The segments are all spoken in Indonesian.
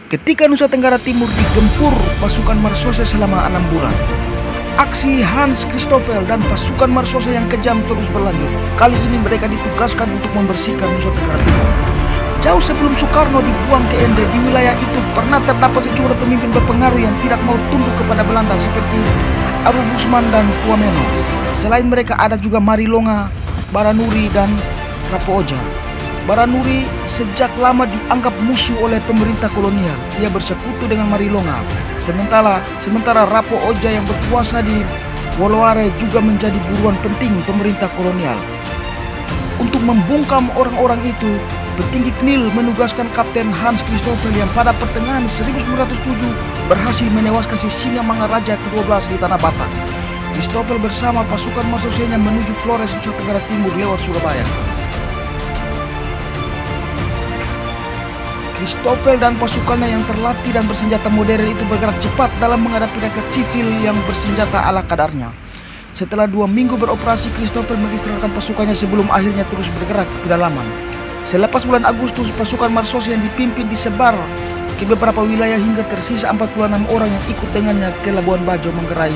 Ketika Nusa Tenggara Timur digempur pasukan Marsose selama 6 bulan, aksi Hans Christoffel dan pasukan Marsose yang kejam terus berlanjut. Kali ini mereka ditugaskan untuk membersihkan Nusa Tenggara Timur. Jauh sebelum Soekarno dibuang ke ND, di wilayah itu pernah terdapat sejumlah pemimpin berpengaruh yang tidak mau tunduk kepada Belanda seperti Abu Gusman dan Tuameno. Selain mereka ada juga Marilonga, Baranuri, dan Rapoja. Baranuri sejak lama dianggap musuh oleh pemerintah kolonial. Ia bersekutu dengan Marilonga. Sementara Rapoja yang berkuasa di Woloware juga menjadi buruan penting pemerintah kolonial. Untuk membungkam orang-orang itu, petinggi KNIL menugaskan Kapten Hans Christoffel yang pada pertengahan 1907 berhasil menewaskan si Singamangaraja ke-12 di Tanah Batak. Christoffel bersama pasukan Marsosenya menuju Flores, Nusa Tenggara Timur lewat Surabaya. Christoffel dan pasukannya yang terlatih dan bersenjata modern itu bergerak cepat dalam menghadapi rakyat sivil yang bersenjata ala kadarnya. Setelah 2 minggu beroperasi, Christoffel mengistirahatkan pasukannya sebelum akhirnya terus bergerak ke pedalaman. Selepas bulan Agustus, pasukan Marsose yang dipimpin disebar ke beberapa wilayah hingga tersisa 46 orang yang ikut dengannya ke Labuan Bajo, Manggarai,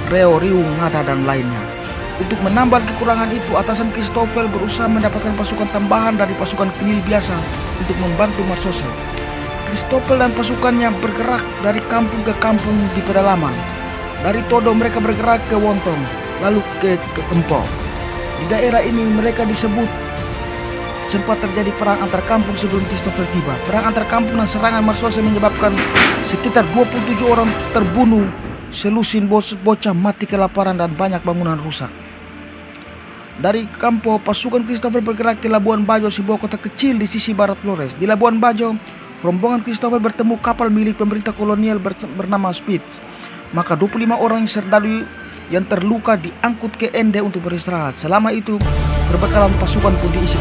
Reo, Riung, Ngada, dan lainnya. Untuk menambal kekurangan itu, atasan Christoffel berusaha mendapatkan pasukan tambahan dari pasukan KNIL biasa untuk membantu Marsose. Christoffel dan pasukannya bergerak dari kampung ke kampung di pedalaman. Dari Todo mereka bergerak ke Wontong, lalu ke Kempo. Di daerah ini mereka disebut sempat terjadi perang antar kampung sebelum Christoffel tiba. Perang antar kampung dan serangan Marsose menyebabkan sekitar 27 orang terbunuh, selusin bocah mati kelaparan, dan banyak bangunan rusak. Dari Kampo, pasukan Christoffel bergerak ke Labuan Bajo, sebuah kota kecil di sisi barat Flores. Di Labuan Bajo, rombongan Christoffel bertemu kapal milik pemerintah kolonial bernama Spitz. Maka 25 orang serdadu yang terluka diangkut ke ND untuk beristirahat. Selama itu, perbekalan pasukan pun diisi.